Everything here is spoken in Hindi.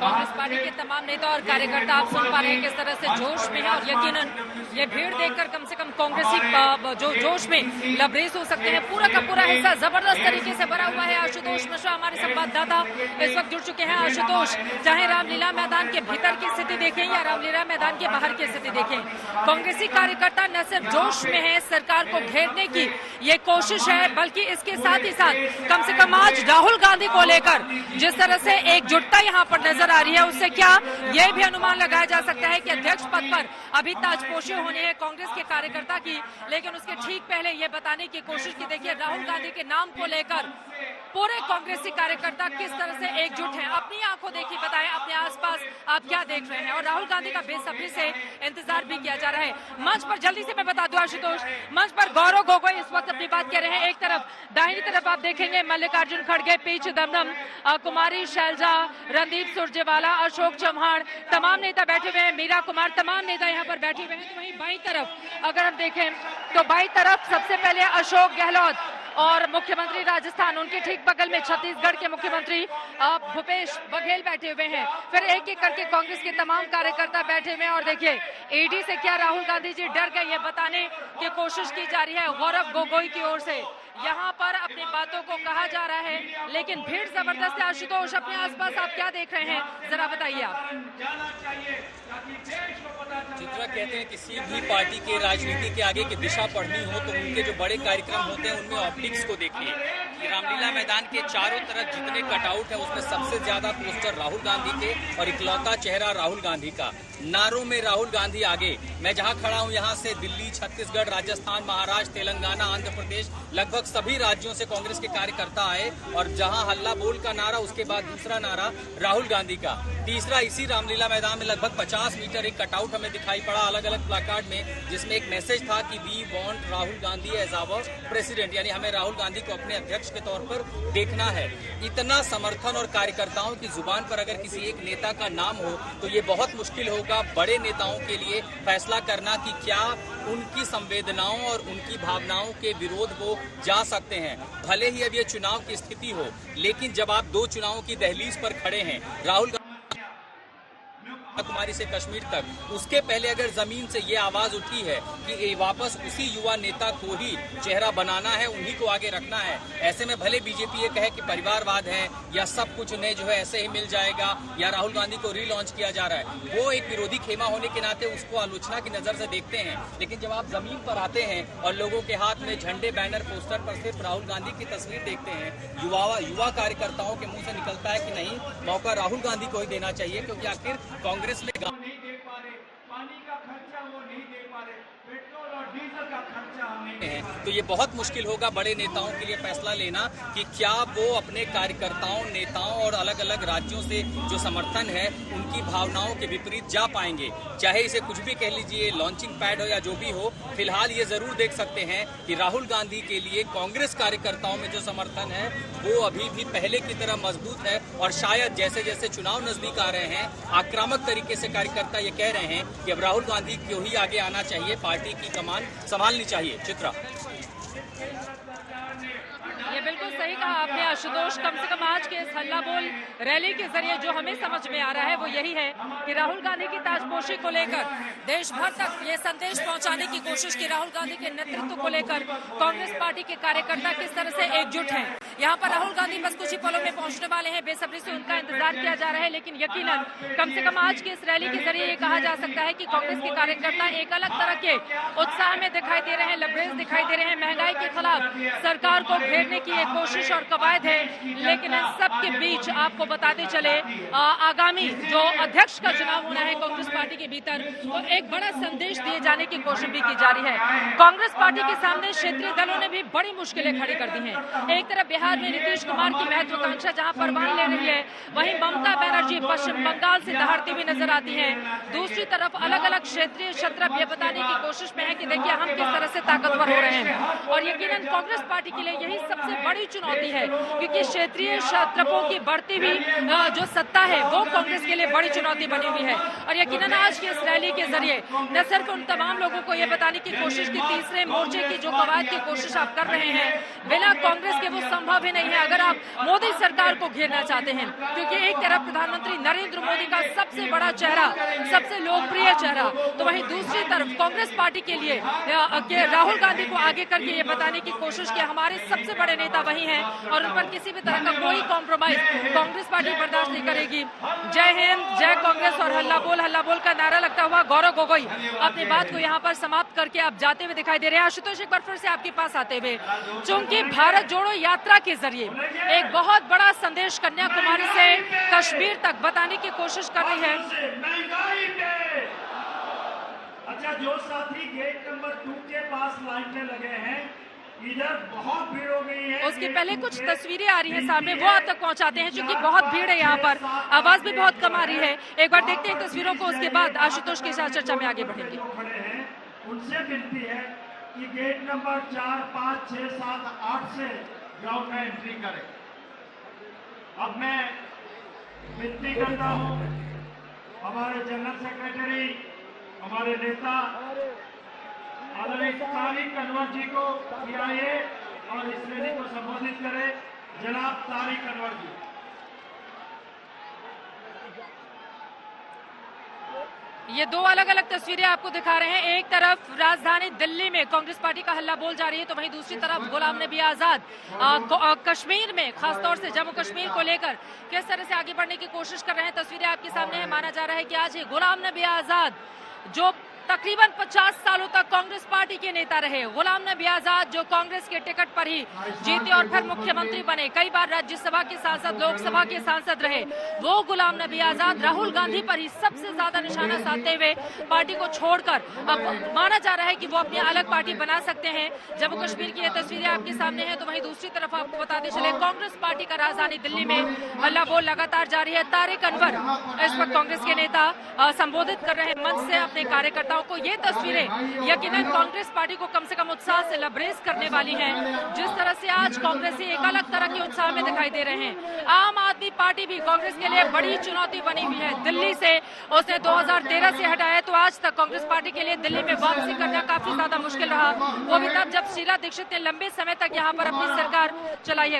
कांग्रेस पार्टी के तमाम नेता और कार्यकर्ता आप सुन पा रहे हैं किस तरह से जोश में है और यकीनन ये भीड़ देखकर कम से कम कांग्रेसी जो जोश में लबरेज हो सकते हैं। पूरा का पूरा हिस्सा जबरदस्त तरीके से भरा हुआ है। आशुतोष मिश्रा हमारे संवाददाता इस वक्त जुड़ चुके हैं। आशुतोष, चाहे रामलीला मैदान के भीतर की स्थिति देखें या रामलीला मैदान के बाहर की स्थिति देखें, कांग्रेसी कार्यकर्ता न सिर्फ जोश में है सरकार को घेरने की ये कोशिश है, बल्कि इसके साथ ही साथ कम से कम आज राहुल गांधी को लेकर जिस तरह से एकजुटता यहाँ पर नजर आ रही है, उससे क्या यह भी अनुमान लगाया जा सकता है कि अध्यक्ष पद पर अभी ताजपोशी होनी है कांग्रेस के कार्यकर्ता की। लेकिन उसके ठीक पहले ये बताने की कोशिश की, देखिए राहुल गांधी के नाम को लेकर पूरे कांग्रेसी कार्यकर्ता किस तरह से एकजुट हैं। अपनी आंखों देखी बताएं, अपने आसपास आप क्या देख रहे हैं, और राहुल गांधी का बेसब्री से इंतजार भी किया जा रहा है। मंच पर जल्दी से मैं बता दूं आशुतोष, मंच पर गौरव गोगोई इस वक्त अपनी बात कह रहे हैं। एक तरफ दाहिनी तरफ आप देखेंगे मल्लिकार्जुन खड़गे, पी चिदम्बरम, कुमारी शैलजा, रणदीप सुरजेवाला, अशोक चौहान, तमाम नेता बैठे हुए हैं, मीरा कुमार, तमाम नेता यहाँ पर बैठे हुए हैं। तो वहीं बाईं तरफ अगर हम देखें तो बाईं तरफ सबसे पहले अशोक गहलोत और मुख्यमंत्री राजस्थान, उनके ठीक बगल में छत्तीसगढ़ के मुख्यमंत्री भूपेश बघेल बैठे हुए हैं। फिर एक एक करके कांग्रेस के तमाम कार्यकर्ता बैठे हुए हैं। और देखिए ईडी से क्या राहुल गांधी जी डर गए, ये बताने की कोशिश की जा रही है गौरव गोगोई की ओर से। यहाँ पर अपनी बातों को कहा जा रहा है, लेकिन भीड़ जबरदस्त है। आशुतोष, अपने आसपास आप क्या देख रहे हैं, जरा बताइए आप। चित्रा, कहते हैं किसी भी पार्टी के राजनीति के आगे की दिशा पढ़नी हो तो उनके जो बड़े कार्यक्रम होते हैं उनमें ऑप्टिक्स को देखिए। रामलीला मैदान के चारों तरफ जितने कटआउट है उसमें सबसे ज्यादा पोस्टर राहुल गांधी के और इकलौता चेहरा राहुल गांधी का। नारों में राहुल गांधी आगे। मैं जहां खड़ा हूं यहां से दिल्ली, छत्तीसगढ़, राजस्थान, महाराष्ट्र, तेलंगाना, आंध्र प्रदेश, लगभग सभी राज्यों से कांग्रेस के कार्यकर्ता आए। और जहां हल्ला बोल का नारा, उसके बाद दूसरा नारा राहुल गांधी का, तीसरा इसी रामलीला मैदान में लगभग 50 मीटर एक कटआउट हमें दिखाई पड़ा अलग अलग प्लाकार्ड में, जिसमें एक मैसेज था कि we want Rahul Gandhi as our president, यानी हमें राहुल गांधी को अपने अध्यक्ष के तौर पर देखना है। इतना समर्थन और कार्यकर्ताओं की जुबान पर अगर किसी एक नेता का नाम हो तो ये बहुत मुश्किल होगा बड़े नेताओं के लिए फैसला करना कि क्या उनकी संवेदनाओं और उनकी भावनाओं के विरोध वो जा सकते हैं। भले ही अब ये चुनाव की स्थिति हो, लेकिन जब आप दो चुनावों की दहलीज पर खड़े हैं, राहुल कन्याकुमारी से कश्मीर तक, उसके पहले अगर जमीन से ये आवाज उठी है कि वापस उसी युवा नेता को ही चेहरा बनाना है, उन्हीं को आगे रखना है। ऐसे में भले बीजेपी ये कहे कि परिवारवाद है या सब कुछ उन्हें जो है ऐसे ही मिल जाएगा या राहुल गांधी को रीलॉन्च किया जा रहा है, वो एक विरोधी खेमा होने के नाते उसको आलोचना की नजर से देखते हैं। लेकिन जब आप जमीन पर आते हैं और लोगों के हाथ में झंडे, बैनर, पोस्टर पर सिर्फ राहुल गांधी की तस्वीर देखते हैं, युवा कार्यकर्ताओं के मुंह से निकलता है कि नहीं, मौका राहुल गांधी को ही देना चाहिए, क्योंकि आखिर कांग्रेस में नहीं दे पा रहे, पानी का खर्चा वो नहीं दे पा रहे, पेट्रोल और डीजल का खर्चा हमें, तो ये बहुत मुश्किल होगा बड़े नेताओं के लिए फैसला लेना कि क्या वो अपने कार्यकर्ताओं, नेताओं और अलग अलग राज्यों से जो समर्थन है उनकी भावनाओं के विपरीत जा पाएंगे। चाहे इसे कुछ भी कह लीजिए, लॉन्चिंग पैड हो या जो भी हो, फिलहाल ये जरूर देख सकते हैं कि राहुल गांधी के लिए कांग्रेस कार्यकर्ताओं में जो समर्थन है वो अभी भी पहले की तरह मजबूत है। और शायद जैसे जैसे चुनाव नजदीक आ रहे हैं, आक्रामक तरीके से कार्यकर्ता ये कह रहे हैं कि अब राहुल गांधी को ही आगे आना चाहिए, पार्टी की कमान संभालनी चाहिए। चित्रा, ये बिल्कुल सही कहा आपने आशुतोष। कम से कम आज के इस हल्ला बोल रैली के जरिए जो हमें समझ में आ रहा है वो यही है कि राहुल गांधी की ताजपोशी को लेकर देश भर तक ये संदेश पहुंचाने की कोशिश की राहुल गांधी के नेतृत्व को लेकर कांग्रेस पार्टी के कार्यकर्ता किस तरह से एकजुट हैं। यहाँ पर राहुल गांधी बस कुछ ही पलों में पहुंचने वाले हैं, बेसब्री से उनका इंतजार किया जा रहा है। लेकिन यकीनन कम से कम आज की इस रैली के जरिए ये कहा जा सकता है कि कांग्रेस के कार्यकर्ता एक अलग तरह के उत्साह में दिखाई दे रहे हैं, लबरेज दिखाई दे रहे हैं। महंगाई के खिलाफ सरकार को घेरने की एक कोशिश और कवायद है, लेकिन इन सब के बीच आपको बताते चले आगामी जो अध्यक्ष का चुनाव होना है कांग्रेस पार्टी के भीतर, तो एक बड़ा संदेश दिए जाने की कोशिश भी की जा रही है। कांग्रेस पार्टी के सामने क्षेत्रीय दलों ने भी बड़ी मुश्किलें खड़ी कर दी हैं। एक तरफ बिहार में नीतीश कुमार की महत्वाकांक्षा जहां परवान ले रही है, वहीं ममता बनर्जी पश्चिम बंगाल से दहाड़ती हुई नजर आती है। दूसरी तरफ अलग अलग क्षेत्रीय छत्रप ये बताने की कोशिश में है कि देखिए हम किस तरह से ताकतवर हो रहे हैं। और यकीनन कांग्रेस पार्टी के लिए यही सबसे बड़ी चुनौती चुनौती है, क्योंकि क्षेत्रीय तत्वों की बढ़ती हुई जो सत्ता है वो कांग्रेस के लिए बड़ी चुनौती बनी हुई है। और यकीनन आज की इस रैली के जरिए न सिर्फ उन तमाम लोगों को ये बताने की कोशिश की तीसरे मोर्चे की जो कवायद की कोशिश आप कर रहे हैं, बिना कांग्रेस के वो संभव ही नहीं है अगर आप मोदी सरकार को घेरना चाहते हैं। क्योंकि एक तरफ प्रधानमंत्री नरेंद्र मोदी का सबसे बड़ा चेहरा, सबसे लोकप्रिय चेहरा, तो वहीं दूसरी तरफ कांग्रेस पार्टी के लिए राहुल गांधी को आगे करके ये बताने की कोशिश की हमारे सबसे बड़े नेता वही हैं और उन पर किसी भी तरह का कोई कॉम्प्रोमाइज कांग्रेस पार्टी बर्दाश्त नहीं करेगी। जय हिंद, जय कांग्रेस और हल्ला बोल का नारा लगता हुआ गौरव गोगोई अपनी बात को यहाँ पर समाप्त करके आप जाते हुए दिखाई दे रहे हैं। आशुतोष, एक बार फिर से आपके पास आते हुए, चूंकि भारत जोड़ो यात्रा के जरिए एक बहुत बड़ा संदेश कन्याकुमारी से कश्मीर तक बताने की कोशिश कर रही है। अच्छा, जो साथी गेट नंबर 2 के पास लाइन में लगे हैं, इधर बहुत भीड़ हो गई है। उसके पहले कुछ तस्वीरें आ रही हैं सामने, वो आप तक पहुंचाते हैं, क्योंकि बहुत भीड़ है यहाँ पर, आवाज भी बहुत कम आ रही है। एक बार देखते हैं तस्वीरों को, उसके बाद आशुतोष के साथ चर्चा में आगे बढ़ेंगे। खड़े हैं, उनसे विनती है कि गेट नंबर 4, 5, 6, 7, 8 से ग्राउंड में एंट्री करें। अब मैं विनती करता हूँ हमारे जनरल सेक्रेटरी, हमारे नेता आदरणीय तारिक अनवर जी को कि आइए और इस रैली को संबोधित करें। जनाब तारिक अनवर जी। ये दो अलग अलग तस्वीरें आपको दिखा रहे हैं। एक तरफ राजधानी दिल्ली में कांग्रेस पार्टी का हल्ला बोल जारी है, तो वहीं दूसरी तरफ गुलाम नबी आजाद कश्मीर में, खासतौर से जम्मू कश्मीर को लेकर किस तरह से आगे बढ़ने की कोशिश कर रहे हैं। तस्वीरें आपके सामने है। माना जा रहा है कि आज ही गुलाम नबी आजाद, जो तकरीबन 50 सालों तक कांग्रेस पार्टी के नेता रहे, गुलाम नबी आजाद जो कांग्रेस के टिकट पर ही जीते और फिर मुख्यमंत्री बने, कई बार राज्यसभा के सांसद, लोकसभा के सांसद रहे, वो गुलाम नबी आजाद राहुल गांधी पर ही सबसे ज्यादा निशाना साधते हुए पार्टी को छोड़कर अब माना जा रहा है कि वो अपनी अलग पार्टी बना सकते हैं। जम्मू कश्मीर की ये तस्वीरें आपके सामने है, तो वहीं दूसरी तरफ आपको बताते चले कांग्रेस पार्टी का राजधानी दिल्ली में हल्ला बोल लगातार जारी है। तारिक अनवर इस वक्त कांग्रेस के नेता संबोधित कर रहे हैं मंच से अपने कार्यकर्ता को। ये तस्वीरें यकीनन कांग्रेस पार्टी को कम से कम उत्साह से लबरेज करने वाली हैं। जिस तरह से आज कांग्रेसी एक अलग तरह के उत्साह में दिखाई दे रहे हैं। आम आदमी पार्टी भी कांग्रेस के लिए बड़ी चुनौती बनी हुई है। दिल्ली से उसने 2013 से हटाया, तो आज तक कांग्रेस पार्टी के लिए दिल्ली में वापसी करना काफी ज्यादा मुश्किल रहा, वो भी तब जब शीला दीक्षित ने लंबे समय तक यहाँ पर अपनी सरकार चलाई है।